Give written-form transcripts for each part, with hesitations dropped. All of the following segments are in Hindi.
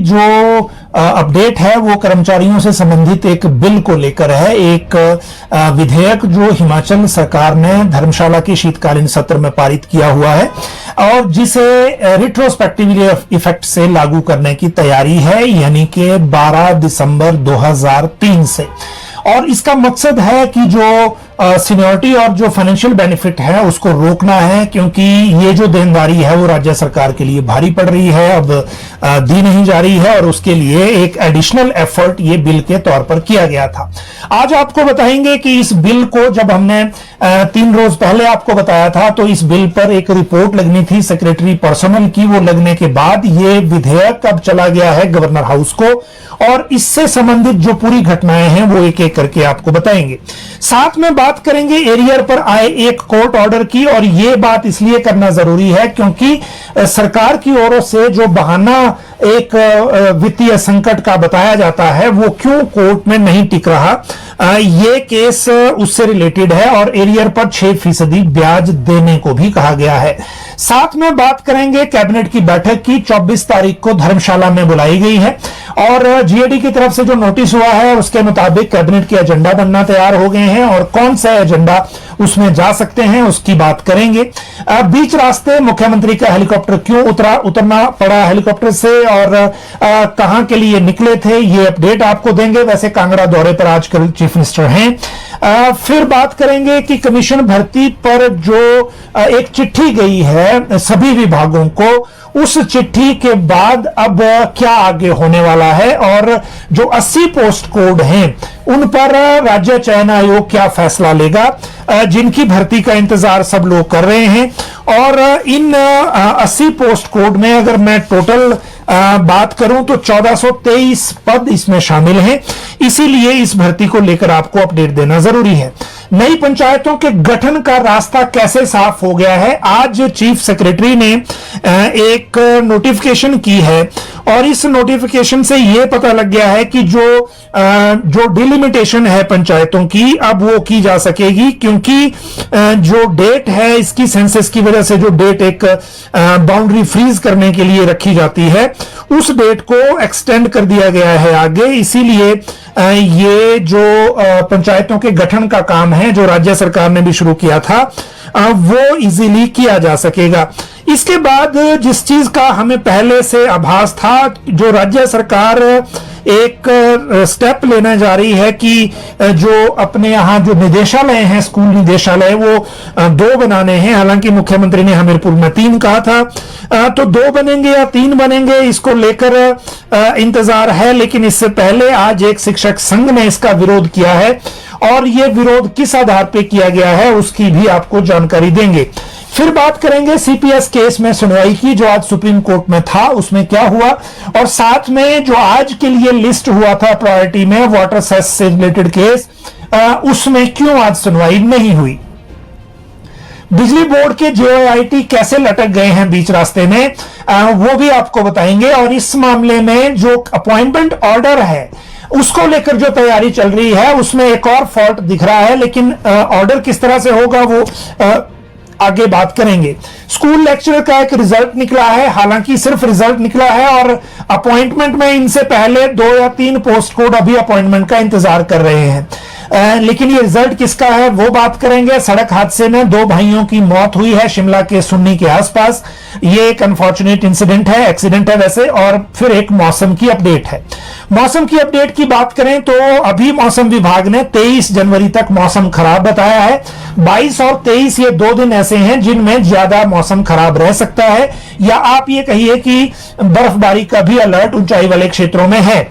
जो अपडेट है वो कर्मचारियों से संबंधित एक बिल को लेकर है। एक विधेयक जो हिमाचल सरकार ने धर्मशाला के शीतकालीन सत्र में पारित किया हुआ है और जिसे रिट्रोस्पेक्टिवली इफेक्ट से लागू करने की तैयारी है, यानी कि 12 दिसंबर 2003 से। और इसका मकसद है कि जो सीनियरिटी और जो फाइनेंशियल बेनिफिट है उसको रोकना है, क्योंकि ये जो देनदारी है वो राज्य सरकार के लिए भारी पड़ रही है, अब दी नहीं जा रही है और उसके लिए एक एडिशनल एफर्ट ये बिल के तौर पर किया गया था। आज आपको बताएंगे कि इस बिल को जब हमने 3 रोज पहले आपको बताया था तो इस बिल पर एक रिपोर्ट लगनी थी सेक्रेटरी पर्सनल की, वो लगने के बाद ये विधेयक अब चला गया है गवर्नर हाउस को और इससे संबंधित जो पूरी घटनाएं हैं वो एक एक करके आपको बताएंगे। साथ में बात करेंगे एरियर पर आए एक कोर्ट ऑर्डर की, और ये बात इसलिए करना जरूरी है क्योंकि सरकार की ओर से जो बहाना एक वित्तीय संकट का बताया जाता है वो क्यों कोर्ट में नहीं टिक रहा, ये केस उससे रिलेटेड है और एरियर पर 6% ब्याज देने को भी कहा गया है। साथ में बात करेंगे कैबिनेट की बैठक की, 24 तारीख को धर्मशाला में बुलाई गई है और जीएडी की तरफ से जो नोटिस हुआ है उसके मुताबिक कैबिनेट के एजेंडा बनना तैयार हो गए हैं और कौन सा एजेंडा उसमें जा सकते हैं उसकी बात करेंगे। बीच रास्ते मुख्यमंत्री का हेलीकॉप्टर क्यों उतरना पड़ा हेलीकॉप्टर से और कहां के लिए निकले थे, ये अपडेट आपको देंगे। वैसे कांगड़ा दौरे पर आजकल चीफ मिनिस्टर हैं। फिर बात करेंगे कि कमीशन भर्ती पर जो एक चिट्ठी गई है सभी विभागों को, उस चिट्ठी के बाद अब क्या आगे होने वाला है और जो 80 पोस्ट कोड हैं उन पर राज्य चयन आयोग क्या फैसला लेगा, जिनकी भर्ती का इंतजार सब लोग कर रहे हैं। और इन 80 पोस्ट कोड में अगर मैं टोटल बात करूं तो 1423 पद इसमें शामिल हैं, इसीलिए इस भर्ती को लेकर आपको अपडेट देना जरूरी है। नई पंचायतों के गठन का रास्ता कैसे साफ हो गया है, आज चीफ सेक्रेटरी ने एक नोटिफिकेशन की है और इस नोटिफिकेशन से यह पता लग गया है कि जो डिलिमिटेशन है पंचायतों की अब वो की जा सकेगी, क्योंकि जो डेट है इसकी सेंसस की वजह से जो डेट एक बाउंड्री फ्रीज करने के लिए रखी जाती है उस डेट को एक्सटेंड कर दिया गया है आगे, इसीलिए ये जो पंचायतों के गठन का काम है जो राज्य सरकार ने भी शुरू किया था वो इजीली किया जा सकेगा। इसके बाद जिस चीज का हमें पहले से आभास था, जो राज्य सरकार एक स्टेप लेने जा रही है कि जो अपने यहाँ जो निदेशालय हैं स्कूल निदेशालय वो 2 बनाने हैं। हालांकि मुख्यमंत्री ने हमीरपुर में 3 कहा था, तो 2 बनेंगे या 3 बनेंगे इसको लेकर इंतजार है, लेकिन इससे पहले आज एक शिक्षक संघ ने इसका विरोध किया है और ये विरोध किस आधार पे किया गया है उसकी भी आपको जानकारी देंगे। फिर बात करेंगे सीपीएस केस में सुनवाई की जो आज सुप्रीम कोर्ट में था, उसमें क्या हुआ, और साथ में जो आज के लिए लिस्ट हुआ था प्रायोरिटी में वाटर सेस से रिलेटेड केस, उसमें क्यों आज सुनवाई नहीं हुई। बिजली बोर्ड के जेओआईटी कैसे लटक गए हैं बीच रास्ते में, वो भी आपको बताएंगे। और इस मामले में जो अपॉइंटमेंट ऑर्डर है उसको लेकर जो तैयारी चल रही है उसमें एक और फॉल्ट दिख रहा है, लेकिन ऑर्डर किस तरह से होगा वो आगे बात करेंगे। स्कूल लेक्चरर का एक रिजल्ट निकला है, हालांकि सिर्फ रिजल्ट निकला है और अपॉइंटमेंट में इनसे पहले 2 या 3 पोस्ट कोड अभी अपॉइंटमेंट का इंतजार कर रहे हैं, लेकिन ये रिजल्ट किसका है वो बात करेंगे। सड़क हादसे में 2 भाइयों की मौत हुई है शिमला के सुन्नी के आसपास, ये एक अनफॉर्चुनेट इंसिडेंट है, एक्सीडेंट है वैसे। और फिर एक मौसम की अपडेट है। मौसम की अपडेट की बात करें तो अभी मौसम विभाग ने 23 जनवरी तक मौसम खराब बताया है। 22 और 23 ये 2 दिन ऐसे हैं जिनमें ज्यादा मौसम खराब रह सकता है, या आप ये कहिए कि बर्फबारी का भी अलर्ट ऊंचाई वाले क्षेत्रों में है,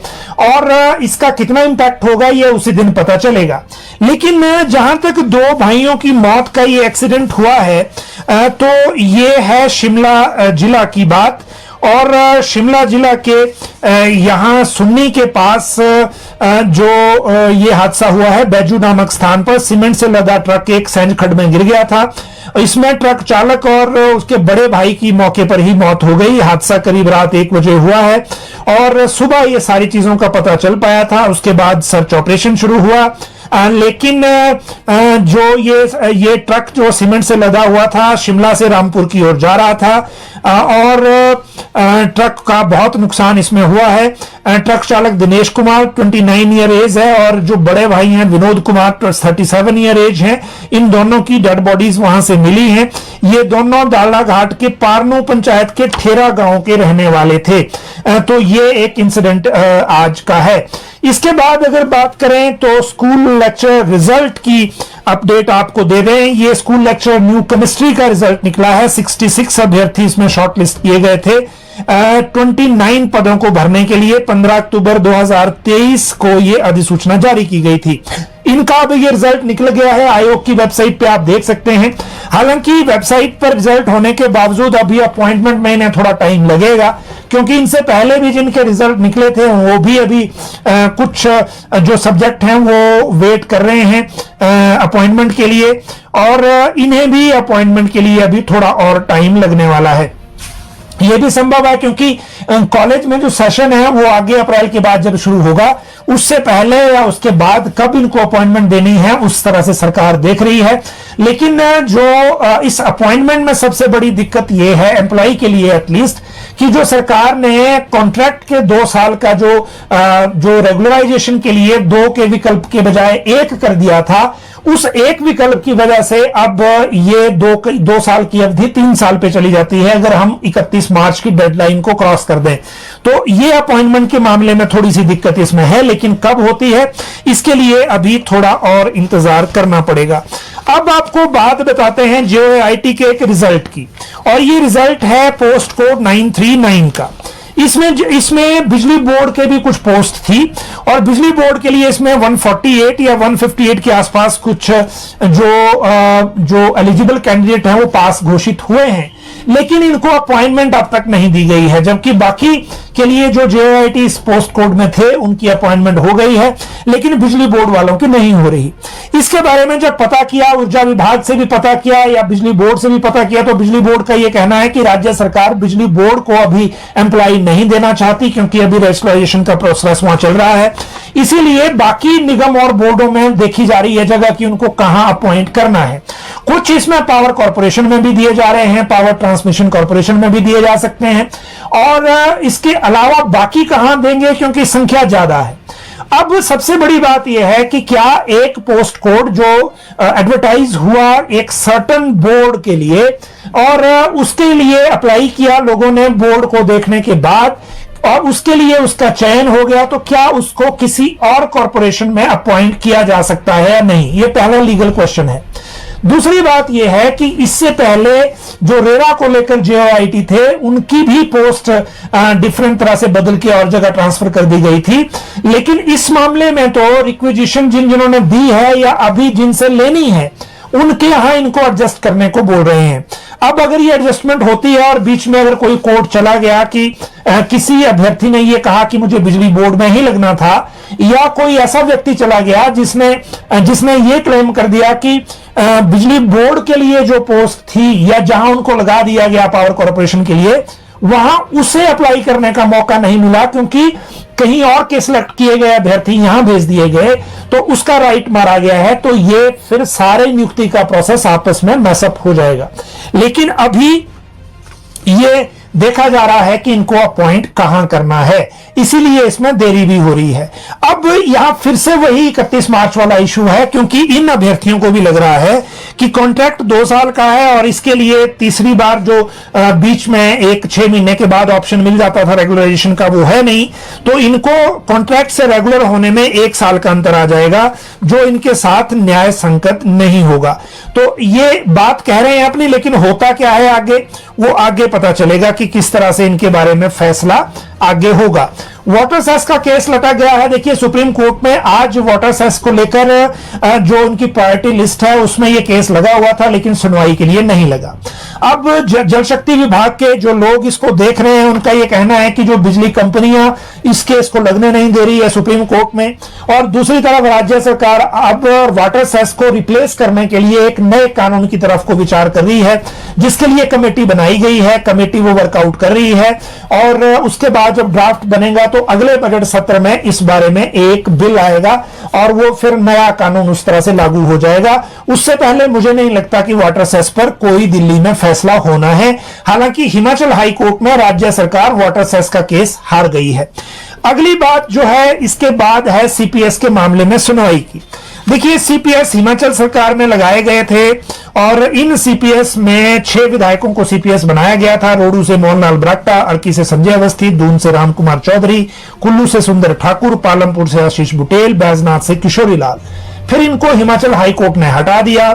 और इसका कितना इंपैक्ट होगा ये उसी दिन पता चलेगा। लेकिन जहां तक 2 भाइयों की मौत का ये एक्सीडेंट हुआ है तो ये है शिमला जिला की बात, और शिमला जिला के यहां सुन्नी के पास जो ये हादसा हुआ है, बैजू नामक स्थान पर सीमेंट से लदा ट्रक एक सैंड खड्ड में गिर गया था। इसमें ट्रक चालक और उसके बड़े भाई की मौके पर ही मौत हो गई। हादसा करीब रात 1 बजे हुआ है और सुबह ये सारी चीजों का पता चल पाया था। उसके बाद सर्च ऑपरेशन शुरू हुआ, लेकिन जो ये ट्रक जो सीमेंट से लदा हुआ था शिमला से रामपुर की ओर जा रहा था और ट्रक का बहुत नुकसान इसमें हुआ है। ट्रक चालक दिनेश कुमार 29 ईयर एज है और जो बड़े भाई हैं विनोद कुमार 37 ईयर एज हैं। इन दोनों की डेड बॉडीज वहां से मिली हैं। ये दोनों दाला घाट के पारनू पंचायत के ठेरा गांव के रहने वाले थे। तो ये एक इंसिडेंट आज का है। इसके बाद अगर बात करें तो स्कूल लेक्चर रिजल्ट की अपडेट आपको दे रहे हैं। ये स्कूल लेक्चर न्यू केमिस्ट्री का रिजल्ट निकला है। 66 अभ्यर्थी इसमें शॉर्टलिस्ट किए गए थे 29 पदों को भरने के लिए। 15 अक्टूबर 2023 को ये अधिसूचना जारी की गई थी। इनका अब ये रिजल्ट निकल गया है। आयोग की वेबसाइट पे आप देख सकते हैं। हालांकि वेबसाइट पर रिजल्ट होने के बावजूद अभी अपॉइंटमेंट में इन्हें थोड़ा टाइम लगेगा, क्योंकि इनसे पहले भी जिनके रिजल्ट निकले थे वो भी अभी कुछ जो सब्जेक्ट हैं वो वेट कर रहे हैं अपॉइंटमेंट के लिए, और इन्हें भी अपॉइंटमेंट के लिए अभी थोड़ा और टाइम लगने वाला है। यह भी संभव है क्योंकि कॉलेज में जो सेशन है वो आगे अप्रैल के बाद जब शुरू होगा, उससे पहले या उसके बाद कब इनको अपॉइंटमेंट देनी है उस तरह से सरकार देख रही है। लेकिन जो इस अपॉइंटमेंट में सबसे बड़ी दिक्कत यह है एम्प्लॉय के लिए एटलीस्ट, कि जो सरकार ने कॉन्ट्रैक्ट के 2 साल का जो रेगुलराइजेशन के लिए 2 के विकल्प के बजाय 1 कर दिया था, उस 1 विकल्प की वजह से अब ये 2 साल की अवधि 3 साल पे चली जाती है अगर हम 31 मार्च की डेडलाइन को क्रॉस कर दें। तो ये अपॉइंटमेंट के मामले में थोड़ी सी दिक्कत इसमें है, लेकिन कब होती है इसके लिए अभी थोड़ा और इंतजार करना पड़ेगा। अब आपको बात बताते हैं JOIT के एक रिजल्ट की, और ये रिजल्ट है पोस्ट कोड 939 का। इसमें बिजली बोर्ड के भी कुछ पोस्ट थी, और बिजली बोर्ड के लिए इसमें 148 या 158 के आसपास कुछ जो एलिजिबल कैंडिडेट हैं वो पास घोषित हुए हैं, लेकिन इनको अपॉइंटमेंट अब तक नहीं दी गई है। जबकि बाकी के लिए जो JOIT इस पोस्ट कोड में थे उनकी अपॉइंटमेंट हो गई है, लेकिन बिजली बोर्ड वालों की नहीं हो रही। इसके बारे में जब पता किया, ऊर्जा विभाग से भी पता किया या बिजली बोर्ड से भी पता किया, तो बिजली बोर्ड का यह कहना है कि राज्य सरकार बिजली बोर्ड को अभी एम्प्लॉय नहीं देना चाहती, क्योंकि अभी रजिस्ट्रेशन का प्रोसेस वहां चल रहा है। इसीलिए बाकी निगम और बोर्डों में देखी जा रही है जगह कि उनको कहां अपॉइंट करना है। कुछ इसमें पावर कॉर्पोरेशन में भी दिए जा रहे हैं, पावर ट्रांसमिशन कॉर्पोरेशन में भी दिए जा सकते हैं, और इसके अलावा बाकी कहां देंगे क्योंकि संख्या ज्यादा है। अब सबसे बड़ी बात यह है कि क्या एक पोस्ट कोड जो एडवर्टाइज हुआ एक सर्टन बोर्ड के लिए, और उसके लिए अप्लाई किया लोगों ने बोर्ड को देखने के बाद, और उसके लिए उसका चयन हो गया, तो क्या उसको किसी और कॉर्पोरेशन में अपॉइंट किया जा सकता है या नहीं? यह पहला लीगल क्वेश्चन है। दूसरी बात यह है कि इससे पहले जो रेरा को लेकर JOIT थे उनकी भी पोस्ट डिफरेंट तरह से बदल के और जगह ट्रांसफर कर दी गई थी, लेकिन इस मामले में तो रिक्विजिशन जिन्होंने दी है या अभी जिनसे लेनी है उनके यहां इनको एडजस्ट करने को बोल रहे हैं। अब अगर ये एडजस्टमेंट होती है और बीच में अगर कोई कोर्ट चला गया कि किसी अभ्यर्थी ने ये कहा कि मुझे बिजली बोर्ड में ही लगना था, या कोई ऐसा व्यक्ति चला गया जिसने ये क्लेम कर दिया कि बिजली बोर्ड के लिए जो पोस्ट थी या जहां उनको लगा दिया गया पावर कॉर्पोरेशन के लिए, वहां उसे अप्लाई करने का मौका नहीं मिला क्योंकि कहीं और के सिलेक्ट किए गए अभ्यर्थी यहां भेज दिए गए, तो उसका राइट मारा गया है। तो ये फिर सारे नियुक्ति का प्रोसेस आपस में मैसअप हो जाएगा। लेकिन अभी ये देखा जा रहा है कि इनको अपॉइंट कहां करना है, इसीलिए इसमें देरी भी हो रही है। अब यहां फिर से वही 31 मार्च वाला इशू है, क्योंकि इन अभ्यर्थियों को भी लग रहा है कि कॉन्ट्रैक्ट 2 साल का है और इसके लिए तीसरी बार जो बीच में एक 6 महीने के बाद ऑप्शन मिल जाता था रेगुलराइजेशन का, वो है नहीं। तो इनको कॉन्ट्रैक्ट से रेगुलर होने में 1 साल का अंतर आ जाएगा, जो इनके साथ न्याय संगत नहीं होगा। तो ये बात कह रहे हैं अपनी, लेकिन होता क्या है आगे, वो आगे पता चलेगा कि किस तरह से इनके बारे में फैसला आगे होगा। वाटर सेस का केस लटा गया है। देखिए सुप्रीम कोर्ट में आज वाटर सेस को लेकर जो उनकी प्रायोरिटी लिस्ट है उसमें यह केस लगा हुआ था, लेकिन सुनवाई के लिए नहीं लगा। अब जल शक्ति विभाग के जो लोग इसको देख रहे हैं उनका यह कहना है कि जो बिजली कंपनियां इस केस को लगने नहीं दे रही है सुप्रीम कोर्ट में, और दूसरी तरफ राज्य सरकार अब वाटर सेस को रिप्लेस करने के लिए एक नए कानून की तरफ को विचार कर रही है, जिसके लिए कमेटी बनाई गई है। कमेटी वो वर्कआउट कर रही है, और उसके बाद जब ड्राफ्ट बनेगा तो अगले बजट सत्र में इस बारे में एक बिल आएगा और वो फिर नया कानून उस तरह से लागू हो जाएगा। उससे पहले मुझे नहीं लगता कि वाटर सेस पर कोई दिल्ली में फैसला होना है। हालांकि हिमाचल हाई कोर्ट में राज्य सरकार वाटर सेस का केस हार गई है। अगली बात जो है इसके बाद है सीपीएस के मामले में सुनवाई की। देखिए, सीपीएस हिमाचल सरकार में लगाए गए थे और इन सीपीएस में 6 विधायकों को सीपीएस बनाया गया था। रोडू से मोहन लाल ब्राक्टा, अर्की से संजय अवस्थी, दून से राम कुमार चौधरी, कुल्लू से सुंदर ठाकुर, पालमपुर से आशीष बुटेल, बैजनाथ से किशोरी लाल। फिर इनको हिमाचल हाई कोर्ट ने हटा दिया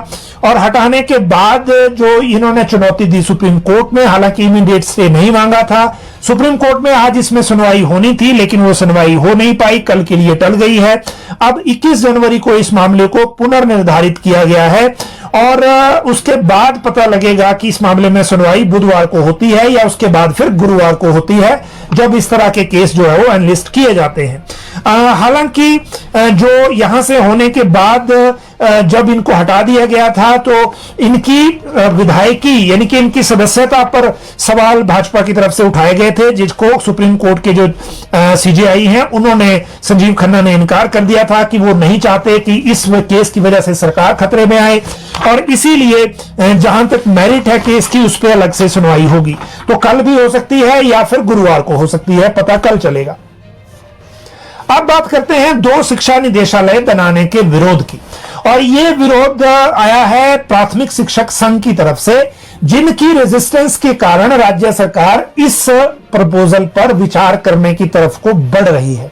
और हटाने के बाद जो इन्होंने चुनौती दी सुप्रीम कोर्ट में, हालांकि इमीडिएट स्टे नहीं मांगा था। सुप्रीम कोर्ट में आज इसमें सुनवाई होनी थी लेकिन वो सुनवाई हो नहीं पाई, कल के लिए टल गई है। अब 21 जनवरी को इस मामले को पुनर्निर्धारित किया गया है और उसके बाद पता लगेगा कि इस मामले में सुनवाई बुधवार को होती है या उसके बाद फिर गुरुवार को होती है, जब इस तरह के केस जो है वो एनलिस्ट किए जाते हैं। हालांकि जो यहां से होने के बाद जब इनको हटा दिया गया था तो इनकी विधायकी यानी कि इनकी सदस्यता पर सवाल भाजपा की तरफ से उठाए गए थे, जिसको सुप्रीम कोर्ट के जो सीजेआई हैं उन्होंने, संजीव खन्ना ने इनकार कर दिया था कि वो नहीं चाहते कि इस केस की वजह से सरकार खतरे में आए और इसीलिए जहां तक मेरिट है केस की उस पर अलग से सुनवाई होगी। तो कल भी हो सकती है या फिर गुरुवार को हो सकती है, पता कल चलेगा। अब बात करते हैं 2 शिक्षा निदेशालय बनाने के विरोध की, और यह विरोध आया है प्राथमिक शिक्षक संघ की तरफ से, जिनकी रेजिस्टेंस के कारण राज्य सरकार इस प्रपोजल पर विचार करने की तरफ को बढ़ रही है।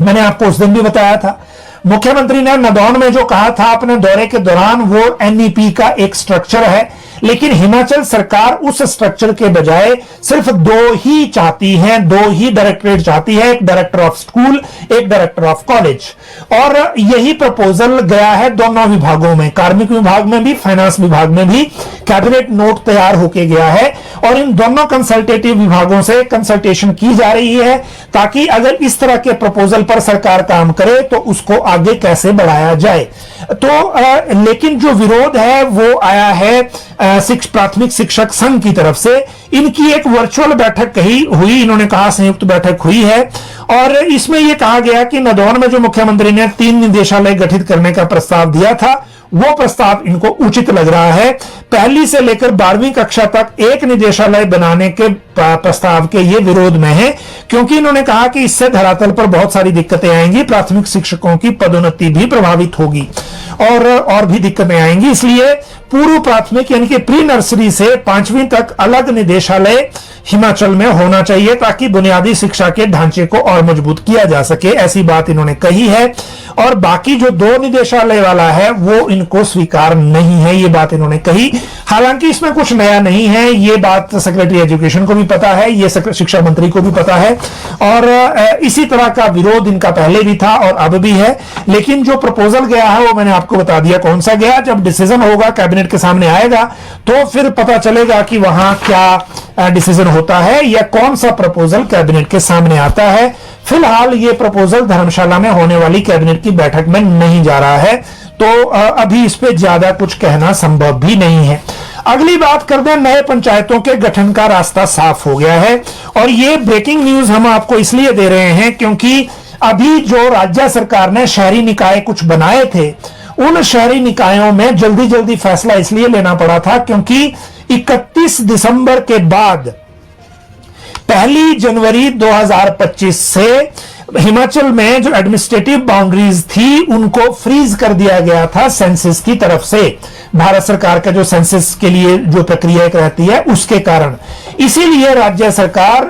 मैंने आपको उस दिन भी बताया था, मुख्यमंत्री ने नदौन में जो कहा था अपने दौरे के दौरान, वो एनईपी का एक स्ट्रक्चर है, लेकिन हिमाचल सरकार उस स्ट्रक्चर के बजाय सिर्फ 2 ही चाहती है, 2 ही डायरेक्टरेट चाहती है, एक डायरेक्टर ऑफ स्कूल, एक डायरेक्टर ऑफ कॉलेज। और यही प्रपोजल गया है दोनों विभागों में, कार्मिक विभाग में भी, फाइनेंस विभाग में भी कैबिनेट नोट तैयार होके गया है और इन दोनों कंसल्टेटिव विभागों से कंसल्टेशन की जा रही है ताकि अगर इस तरह के प्रपोजल पर सरकार काम करे तो उसको आगे कैसे बढ़ाया जाए। तो लेकिन जो विरोध है वो आया है प्राथमिक शिक्षक संघ की तरफ से। इनकी एक वर्चुअल बैठक हुई, इन्होंने कहा संयुक्त बैठक हुई है और इसमें यह कहा गया कि नदौन में जो मुख्यमंत्री ने 3 निदेशालय गठित करने का प्रस्ताव दिया था वो प्रस्ताव इनको उचित लग रहा है। 1ली से लेकर 12वीं कक्षा तक एक निदेशालय बनाने के प्रस्ताव के ये विरोध में है, क्योंकि इन्होंने कहा कि इससे धरातल पर बहुत सारी दिक्कतें आएंगी, प्राथमिक शिक्षकों की पदोन्नति भी प्रभावित होगी और भी दिक्कतें आएंगी। इसलिए पूर्व प्राथमिक यानी कि प्री नर्सरी से 5वीं तक अलग निदेशालय हिमाचल में होना चाहिए ताकि बुनियादी शिक्षा के ढांचे को और मजबूत किया जा सके, ऐसी बात इन्होंने कही है। और बाकी जो 2 निदेशालय वाला है वो इनको स्वीकार नहीं है, ये बात इन्होंने कही। हालांकि इसमें कुछ नया नहीं है, ये बात सेक्रेटरी एजुकेशन को भी पता है, ये शिक्षा मंत्री को भी पता है और इसी तरह का विरोध इनका पहले भी था और अब भी है। लेकिन जो प्रपोजल गया है वो मैंने आपको बता दिया कौन सा गया। जब डिसीजन होगा, कैबिनेट के सामने आएगा, तो फिर पता चलेगा कि वहां क्या डिसीजन होता है या कौन सा प्रपोजल कैबिनेट के सामने आता है। फिलहाल ये प्रपोजल धर्मशाला में होने वाली कैबिनेट की बैठक में नहीं जा रहा है, तो अभी इस पे ज्यादा कुछ कहना संभव भी नहीं है। अगली बात करते हैं, नए पंचायतों के गठन का रास्ता साफ हो गया है और ये ब्रेकिंग न्यूज हम आपको इसलिए दे रहे हैं क्योंकि अभी जो राज्य सरकार ने शहरी निकाय कुछ बनाए थे, उन शहरी निकायों में जल्दी जल्दी फैसला इसलिए लेना पड़ा था क्योंकि 31 दिसंबर के बाद 1 जनवरी 2025 से हिमाचल में जो एडमिनिस्ट्रेटिव बाउंड्रीज थी उनको फ्रीज कर दिया गया था सेंसस की तरफ से। भारत सरकार का जो सेंसस के लिए जो प्रक्रिया रहती है उसके कारण, इसीलिए राज्य सरकार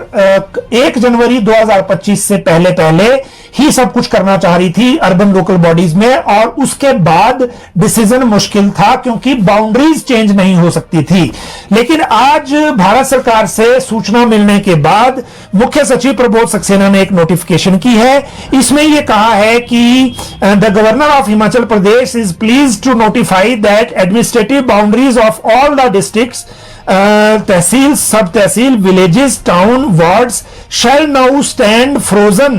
1 जनवरी 2025 से पहले ही सब कुछ करना चाह रही थी अर्बन लोकल बॉडीज में, और उसके बाद डिसीजन मुश्किल था क्योंकि बाउंड्रीज चेंज नहीं हो सकती थी। लेकिन आज भारत सरकार से सूचना मिलने के बाद मुख्य सचिव प्रबोध सक्सेना ने एक नोटिफिकेशन की है। इसमें यह कहा है कि the governor of Himachal Pradesh is pleased to notify that administrative boundaries of all the districts, tehsil, sub tehsil, villages, town, wards shall now stand frozen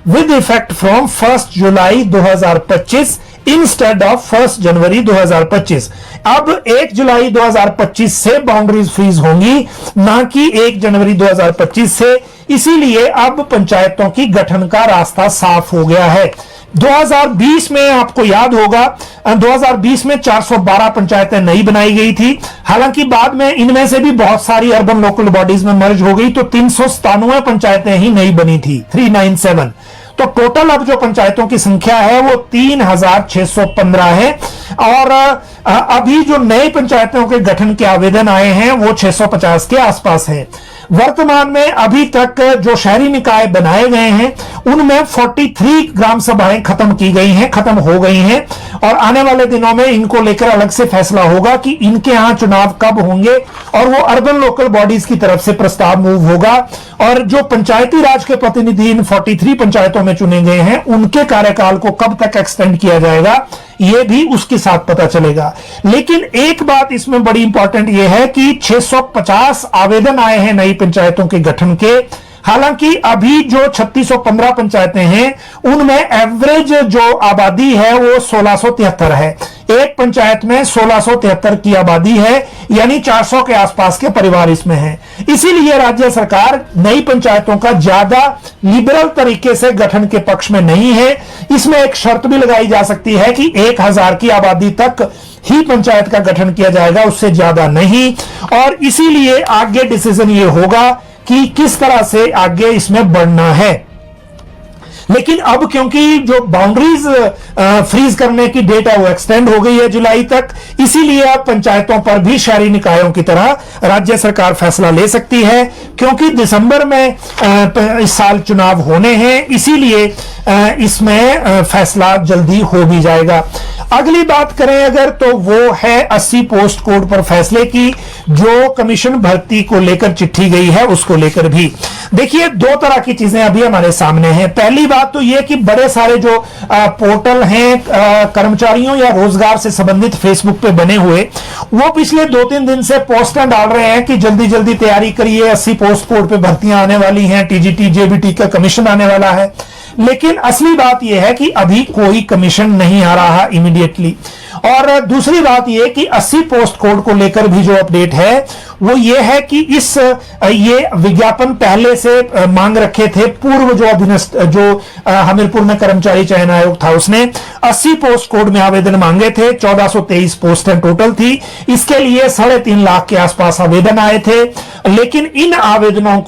with effect from 1 July 2025 instead of 1 January 2025। अब 1 जुलाई 2025 से बाउंड्रीज फ्रीज होंगी, ना कि 1 जनवरी 2025 से। इसीलिए अब पंचायतों की गठन का रास्ता साफ हो गया है। 2020 में आपको याद होगा 2020 में 412 पंचायतें नई बनाई गई थी। हालांकि बाद में इनमें से भी बहुत सारी अर्बन लोकल बॉडीज में मर्ज हो गई, तो 397 पंचायतें ही नई बनी थी, 397। तो टोटल अब जो पंचायतों की संख्या है वो 3615 है। और अभी जो नए पंचायतों के गठन के आवेदन आए हैं वो 650 के आसपास हैं। वर्तमान में अभी तक जो शहरी निकाय बनाए गए हैं उनमें 43 ग्राम सभाएं खत्म की गई हैं, खत्म हो गई हैं। और आने वाले दिनों में इनको लेकर अलग से फैसला होगा कि इनके यहां चुनाव कब होंगे, और वो अर्बन लोकल बॉडीज की तरफ से प्रस्ताव मूव होगा। और जो पंचायती राज के प्रतिनिधि इन 43 पंचायतों में चुने गए हैं उनके कार्यकाल को कब तक एक्सटेंड किया जाएगा ये भी उसके साथ पता चलेगा। लेकिन एक बात इसमें बड़ी इंपॉर्टेंट यह है कि 650 आवेदन आए हैं नई पंचायतों के गठन के। हालांकि अभी जो 3615 पंचायतें हैं उनमें एवरेज जो आबादी है वो 1673 है। एक पंचायत में 1673 की आबादी है, यानी 400 के आसपास के परिवार इसमें हैं। इसीलिए राज्य सरकार नई पंचायतों का ज्यादा लिबरल तरीके से गठन के पक्ष में नहीं है। इसमें एक शर्त भी लगाई जा सकती है कि 1000 की आबादी तक ही पंचायत का गठन किया जाएगा, उससे ज्यादा नहीं। और इसीलिए आगे डिसीजन ये होगा कि किस तरह से आगे इसमें बढ़ना है। लेकिन अब क्योंकि जो बाउंड्रीज फ्रीज करने की डेट है वो एक्सटेंड हो गई है जुलाई तक, इसीलिए अब पंचायतों पर भी शहरी निकायों की तरह राज्य सरकार फैसला ले सकती है। क्योंकि दिसंबर में इस साल चुनाव होने हैं, इसीलिए इसमें फैसला जल्दी हो भी जाएगा। अगली बात करें अगर, तो वो है 80 पोस्ट कोड पर फैसले की, जो कमीशन भर्ती को लेकर चिट्ठी गई है उसको लेकर भी। देखिए, दो तरह की चीजें अभी हमारे सामने हैं। पहली बात तो यह कि बड़े सारे जो पोर्टल हैं कर्मचारियों या रोजगार से संबंधित फेसबुक पे बने हुए, वो पिछले 2-3 दिन से पोस्टर डाल रहे हैं कि जल्दी जल्दी तैयारी करिए, 80 पोस्ट कोड पे भर्तियां आने वाली हैं, टीजीटी जेबीटी का कमीशन आने वाला है। लेकिन असली बात यह है कि अभी कोई कमीशन नहीं आ रहा इमीडिएटली। और दूसरी बात यह कि 80 पोस्ट कोड को लेकर भी जो अपडेट है वो ये है कि ये विज्ञापन पहले से मांग रखे थे। पूर्व जो हमीरपुर में कर्मचारी चयन आयोग था उसने 80 पोस्ट कोड में आवेदन मांगे थे। 1423 पोस्टें टोटल थी। इसके लिए 3.5 लाख के आसपास आवेदन आए थे। लेकिन इन आवेदनों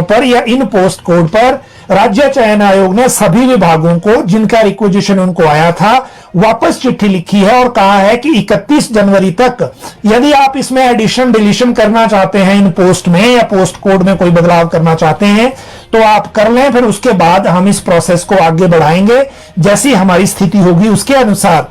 पर या इन पोस्ट कोड पर राज्य चयन आयोग ने सभी विभागों को, जिनका रिक्वेजिशन उनको आया था, वापस चिट्ठी लिखी है और कहा है कि 31 जनवरी तक यदि आप इसमें एडिशन डिलीशन करना चाहते हैं, इन पोस्ट में या पोस्ट कोड में कोई बदलाव करना चाहते हैं तो आप कर लें। फिर उसके बाद हम इस प्रोसेस को आगे बढ़ाएंगे जैसी हमारी स्थिति होगी उसके अनुसार।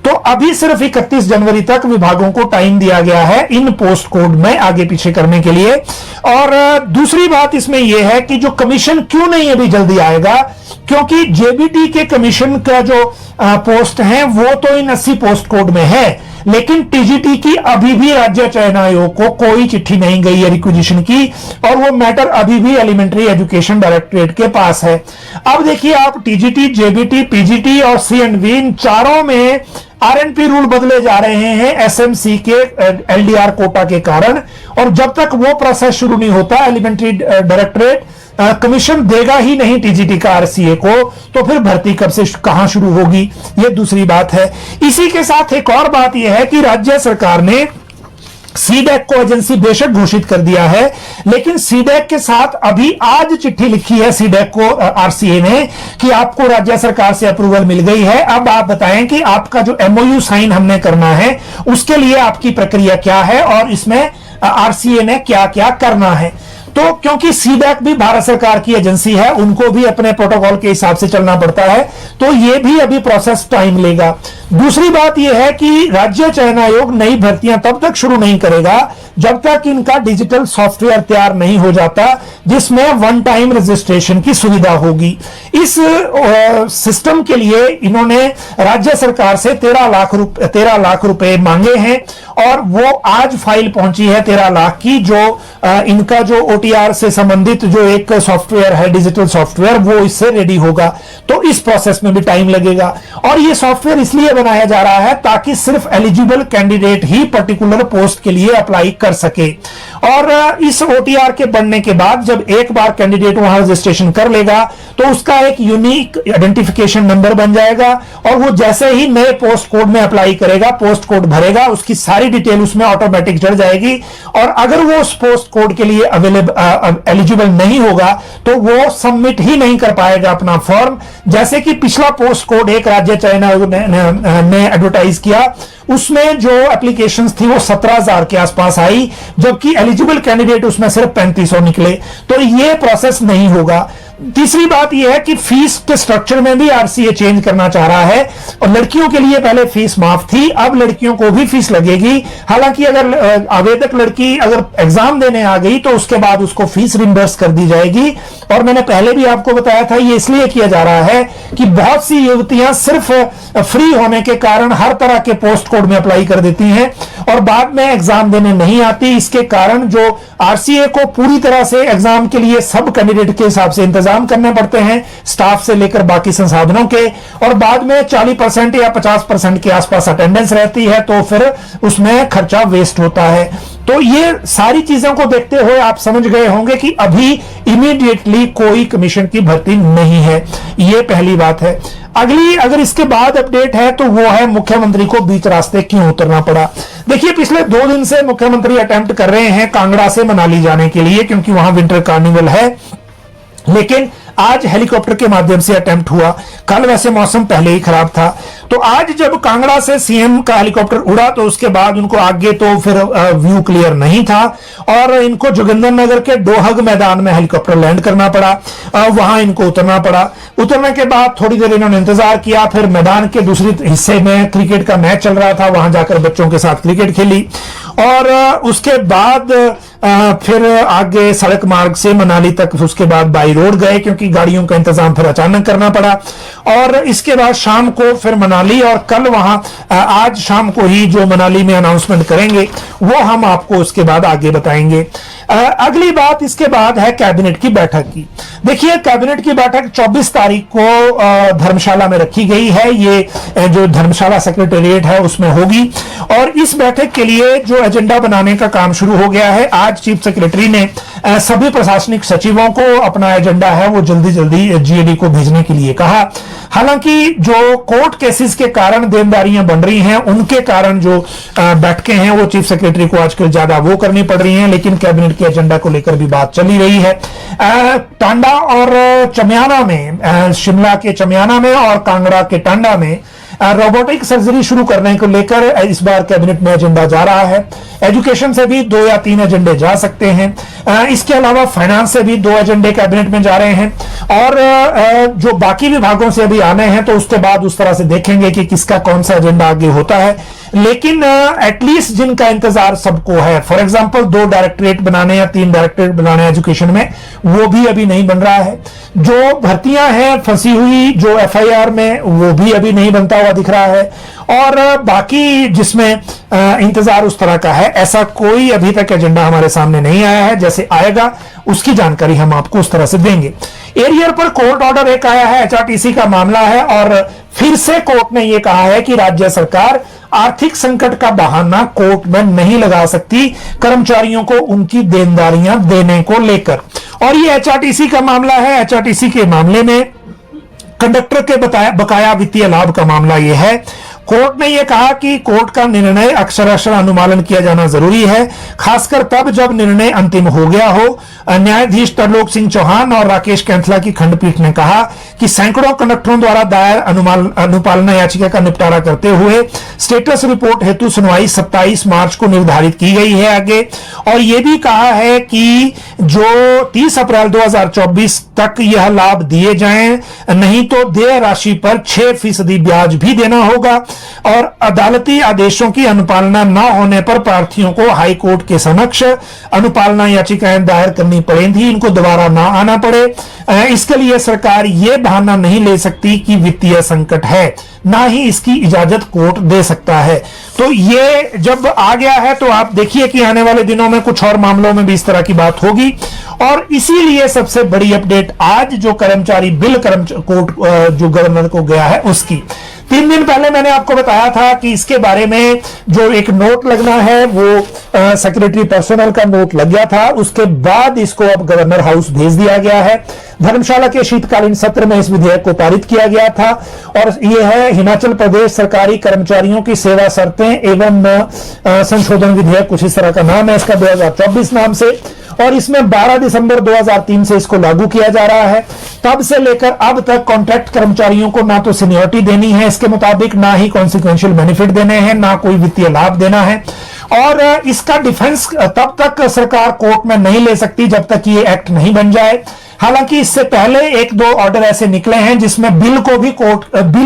तो अभी सिर्फ 31 जनवरी तक विभागों को टाइम दिया गया है इन पोस्ट कोड में आगे पीछे करने के लिए। और दूसरी बात इसमें यह है कि जो कमीशन क्यों नहीं अभी जल्दी आएगा, क्योंकि जेबीटी के कमीशन का जो पोस्ट है वो तो इन 80 पोस्ट कोड में है, लेकिन टीजीटी की अभी भी राज्य चयन आयोग को कोई चिट्ठी नहीं गई है रिक्वेजिशन की, और वो मैटर अभी भी एलिमेंट्री एजुकेशन डायरेक्टरेट के पास है। अब देखिए, आप टीजीटी, जेबीटी, पीजीटी और सीएनवी इन चारों में आरएनपी रूल बदले जा रहे हैं एसएमसी के एलडीआर कोटा के कारण। और जब तक वो प्रोसेस शुरू नहीं होता, एलिमेंट्री डायरेक्टरेट कमीशन देगा ही नहीं टीजीटी का आरसीए को, तो फिर भर्ती कब से कहां शुरू होगी, ये दूसरी बात है। इसी के साथ एक और बात यह है कि राज्य सरकार ने सीडैक को एजेंसी बेशक घोषित कर दिया है, लेकिन सीडैक के साथ अभी आज चिट्ठी लिखी है सीडैक को आरसीए ने कि आपको राज्य सरकार से अप्रूवल मिल गई है। अब आप बताएं कि आपका जो एमओयू साइन हमने करना है उसके लिए आपकी प्रक्रिया क्या है और इसमें आरसीए ने क्या क्या करना है। तो क्योंकि सीडैक भी भारत सरकार की एजेंसी है, उनको भी अपने प्रोटोकॉल के हिसाब से चलना पड़ता है, तो ये भी अभी प्रोसेस टाइम लेगा। दूसरी बात यह है कि राज्य चयन आयोग नई भर्तियां तब तक शुरू नहीं करेगा जब तक इनका डिजिटल सॉफ्टवेयर तैयार नहीं हो जाता, जिसमें वन टाइम रजिस्ट्रेशन की सुविधा होगी। इस सिस्टम के लिए इन्होंने राज्य सरकार से 13 लाख रुपए मांगे हैं और वो आज फाइल पहुंची है 13 लाख की, जो इनका जो ओटीआर से संबंधित जो एक सॉफ्टवेयर है, डिजिटल सॉफ्टवेयर, वो इससे रेडी होगा। तो इस प्रोसेस में भी टाइम लगेगा और ये सॉफ्टवेयर इसलिए बनाया जा रहा है ताकि सिर्फ एलिजिबल कैंडिडेट ही पर्टिकुलर पोस्ट के लिए अप्लाई कर सके। और इस ओटीआर के बनने के बाद जब एक बार कैंडिडेट वहां रजिस्ट्रेशन कर लेगा तो उसका एक यूनिक आइडेंटिफिकेशन नंबर बन जाएगा और वो जैसे ही नए पोस्ट कोड में अप्लाई करेगा, पोस्ट कोड भरेगा, उसकी सारी डिटेल उसमें ऑटोमेटिक चढ़ जाएगी और अगर वो उस पोस्ट कोड के लिए एलिजिबल नहीं होगा तो वो सबमिट ही नहीं कर पाएगा अपना फॉर्म। जैसे कि पिछला पोस्ट कोड एक राज्य चयन आयोग ने एडवर्टाइज किया, उसमें जो एप्लीकेशंस थी वो 17,000 के आसपास आई, जबकि एलिजिबल कैंडिडेट उसमें सिर्फ 3500 निकले। तो ये प्रोसेस नहीं होगा। तीसरी बात यह है कि फीस के स्ट्रक्चर में भी आरसीए चेंज करना चाह रहा है और लड़कियों के लिए पहले फीस माफ थी, अब लड़कियों को भी फीस लगेगी। हालांकि अगर आवेदक लड़की अगर एग्जाम देने आ गई तो उसके बाद उसको फीस रिम्बर्स कर दी जाएगी। और मैंने पहले भी आपको बताया था ये इसलिए किया जा रहा है कि बहुत सी युवतियां सिर्फ फ्री होने के कारण हर तरह के पोस्ट कोड में अप्लाई कर देती हैं और बाद में एग्जाम देने नहीं आती। इसके कारण जो आरसीए को पूरी तरह से एग्जाम के लिए सब कैंडिडेट के हिसाब से इंतजाम करने पड़ते हैं, स्टाफ से लेकर बाकी संसाधनों के, और बाद में 40% या 50% के आसपास अटेंडेंस रहती है तो फिर उसमें खर्चा वेस्ट होता है। तो ये सारी चीजों को देखते हुए आप समझ गए होंगे कि अभी इमीडिएटली कोई कमीशन की भर्ती नहीं है। ये पहली बात है। अगली अगर इसके बाद अपडेट है तो वो है मुख्यमंत्री को बीच रास्ते क्यों उतरना पड़ा। देखिए पिछले 2 दिन से मुख्यमंत्री अटेम्प्ट कर रहे हैं कांगड़ा से मनाली जाने के लिए, क्योंकि वहां विंटर कार्निवल है, लेकिन आज हेलीकॉप्टर के माध्यम से अटेम्प्ट हुआ। कल वैसे मौसम पहले ही खराब था, तो आज जब कांगड़ा से सीएम का हेलीकॉप्टर उड़ा तो उसके बाद उनको आगे तो फिर व्यू क्लियर नहीं था और इनको जोगिंदरनगर के डोहग मैदान में हेलीकॉप्टर लैंड करना पड़ा, वहां इनको उतरना पड़ा। उतरने के बाद थोड़ी देर इन्होंने इंतजार किया, फिर मैदान के दूसरे हिस्से में क्रिकेट का मैच चल रहा था, वहां जाकर बच्चों के साथ क्रिकेट खेली और उसके बाद फिर आगे सड़क मार्ग से मनाली तक, उसके बाद बाई रोड गए क्योंकि गाड़ियों का इंतजाम फिर अचानक करना पड़ा। और इसके बाद शाम को फिर मनाली, और कल वहां आज शाम को ही जो मनाली में अनाउंसमेंट करेंगे वो हम आपको उसके बाद आगे बताएंगे। अगली बात इसके बाद है कैबिनेट की बैठक की। देखिए कैबिनेट की बैठक 24 तारीख को धर्मशाला में रखी गई है, ये जो धर्मशाला सेक्रेटेरिएट है उसमें होगी और इस बैठक के लिए जो एजेंडा बनाने का काम शुरू हो गया है। आज चीफ सेक्रेटरी ने सभी प्रशासनिक सचिवों को अपना एजेंडा है वो जल्दी जल्दी जीएडी को भेजने के लिए कहा। हालांकि जो कोर्ट केसेस के कारण देनदारियां बन रही हैं उनके कारण जो बैठकें हैं वो चीफ सेक्रेटरी को आजकल ज्यादा वो करनी पड़ रही हैं, लेकिन कैबिनेट के एजेंडा को लेकर भी बात चली रही है। टांडा और चमियाना में, शिमला के चमियाना में और कांगड़ा के टांडा में रोबोटिक सर्जरी शुरू करने को लेकर इस बार कैबिनेट में एजेंडा जा रहा है। एजुकेशन से भी 2 या 3 एजेंडे जा सकते हैं। इसके अलावा फाइनेंस से भी 2 एजेंडे कैबिनेट में जा रहे हैं और जो बाकी विभागों से अभी आने हैं तो उसके बाद उस तरह से देखेंगे कि किसका कौन सा एजेंडा आगे होता है। लेकिन एटलीस्ट जिनका इंतजार सबको है, फॉर एग्जांपल 2 डायरेक्टरेट बनाने या 3 डायरेक्टरेट बनाने एजुकेशन में, वो भी अभी नहीं बन रहा है। जो भर्तियां हैं फंसी हुई जो एफआईआर में, वो भी अभी नहीं बनता हुआ दिख रहा है और बाकी जिसमें इंतजार उस तरह का है, ऐसा कोई अभी तक एजेंडा हमारे सामने नहीं आया है। जैसे आएगा उसकी जानकारी हम आपको उस तरह से देंगे। एरियर पर कोर्ट ऑर्डर एक आया है, एचआरटीसी का मामला है और फिर से कोर्ट ने यह कहा है कि राज्य सरकार आर्थिक संकट का बहाना कोर्ट में नहीं लगा सकती कर्मचारियों को उनकी देनदारियां देने को लेकर। और ये एचआरटीसी का मामला है। एचआरटीसी के मामले में कंडक्टर के बकाया वित्तीय लाभ का मामला यह है। कोर्ट ने यह कहा कि कोर्ट का निर्णय अक्षरशः अनुपालन किया जाना जरूरी है, खासकर तब जब निर्णय अंतिम हो गया हो। न्यायाधीश तरलोक सिंह चौहान और राकेश कैंथला की खंडपीठ ने कहा कि सैकड़ों कंडक्टरों द्वारा दायर अनुपालना याचिका का निपटारा करते हुए स्टेटस रिपोर्ट हेतु सुनवाई 27 मार्च को निर्धारित की गई है आगे। और यह भी कहा है कि जो 30 अप्रैल 2024 तक यह लाभ दिए जाएं, नहीं तो देय राशि पर 6% ब्याज भी देना होगा। और अदालती आदेशों की अनुपालना न होने पर प्रार्थियों को हाई कोर्ट के समक्ष अनुपालना याचिकाएं दायर करनी पड़ेंगी, इनको दोबारा ना आना पड़े। इसके लिए सरकार यह बहाना नहीं ले सकती कि वित्तीय संकट है, ना ही इसकी इजाजत कोर्ट दे सकता है। तो ये जब आ गया है तो आप देखिए कि आने वाले दिनों में कुछ और मामलों में भी इस तरह की बात होगी। और इसीलिए सबसे बड़ी अपडेट आज जो कर्मचारी बिल कोर्ट जो गवर्नर को गया है उसकी 3 दिन पहले मैंने आपको बताया था कि इसके बारे में जो एक नोट लगना है वो सेक्रेटरी पर्सनल का नोट लग गया था। उसके बाद इसको अब गवर्नर हाउस भेज दिया गया है। धर्मशाला के शीतकालीन सत्र में इस विधेयक को पारित किया गया था और यह है हिमाचल प्रदेश सरकारी कर्मचारियों की सेवा शर्तें एवं संशोधन विधेयक, कुछ इस तरह का नाम है इसका, 2024 नाम से। और इसमें 12 दिसंबर 2003 से इसको लागू किया जा रहा है। तब से लेकर अब तक कॉन्ट्रैक्ट कर्मचारियों को ना तो सीनियरिटी देनी है इसके मुताबिक, ना ही कॉन्सिक्वेंशियल बेनिफिट देने हैं, ना कोई वित्तीय लाभ देना है। और इसका डिफेंस तब तक सरकार कोर्ट में नहीं ले सकती जब तक ये एक्ट नहीं बन जाए। हालांकि इससे पहले 1-2 ऑर्डर ऐसे निकले हैं जिसमें बिल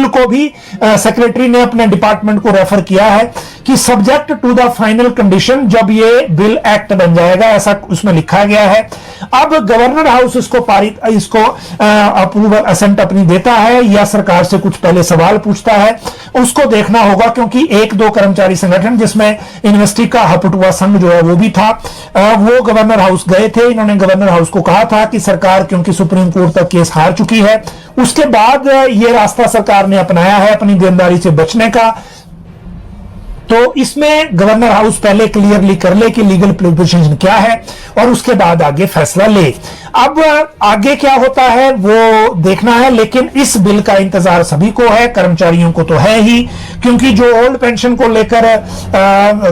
को भी सेक्रेटरी ने अपने डिपार्टमेंट को रेफर किया है कि subject to the final condition, जब ये बिल एक्ट बन जाएगा, ऐसा उसमें लिखा गया है। अब गवर्नर हाउस इसको अप्रूवल असेंट अपनी देता है या सरकार से कुछ पहले सवाल पूछता है, उसको देखना होगा। क्योंकि 1-2 कर्मचारी संगठन जिसमें यूनिवर्सिटी का हपटुआ संघ जो है वो भी था, वो गवर्नर हाउस गए थे। इन्होंने गवर्नर हाउस को कहा था कि सरकार क्योंकि सुप्रीम कोर्ट तक केस हार चुकी है, उसके बाद यह रास्ता सरकार ने अपनाया है अपनी देनदारी से बचने का। तो इसमें गवर्नर हाउस पहले क्लियरली कर ले कि लीगल प्रोविजन क्या है और उसके बाद आगे फैसला ले। अब आगे क्या होता है वो देखना है, लेकिन इस बिल का इंतजार सभी को है, कर्मचारियों को तो है ही। क्योंकि जो ओल्ड पेंशन को लेकर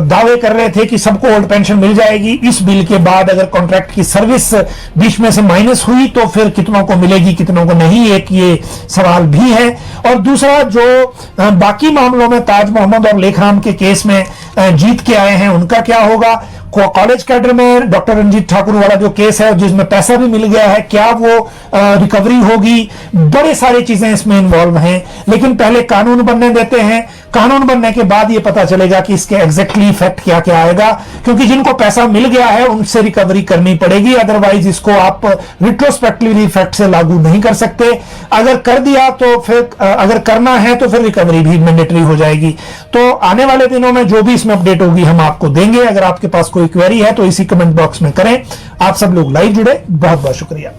दावे कर रहे थे कि सबको ओल्ड पेंशन मिल जाएगी, इस बिल के बाद अगर कॉन्ट्रैक्ट की सर्विस बीच में से माइनस हुई तो फिर कितनों को मिलेगी कितनों को नहीं, एक ये सवाल भी है। और दूसरा, जो बाकी मामलों में ताज मोहम्मद और लेखराम के केस में जीत के आए हैं उनका क्या होगा। कॉलेज कैडर में डॉक्टर रंजीत ठाकुर वाला जो केस है जिसमें पैसा भी मिल गया है, क्या वो रिकवरी होगी, बड़े सारी चीजें इसमें इन्वॉल्व हैं। लेकिन पहले कानून बनने देते हैं, कानून बनने के बाद ये पता चलेगा कि इसके एग्जैक्टली इफेक्ट क्या क्या आएगा। क्योंकि जिनको पैसा मिल गया है उनसे रिकवरी करनी पड़ेगी, अदरवाइज इसको आप रिट्रोस्पेक्टिवली इफेक्ट से लागू नहीं कर सकते। अगर कर दिया तो फिर अगर करना है तो फिर रिकवरी भी मैंडेटरी हो जाएगी। तो आने वाले दिनों में जो भी इसमें अपडेट होगी हम आपको देंगे। अगर आपके पास कोई क्वेरी है तो इसी कमेंट बॉक्स में करें। आप सब लोग लाइव जुड़े, बहुत बहुत शुक्रिया।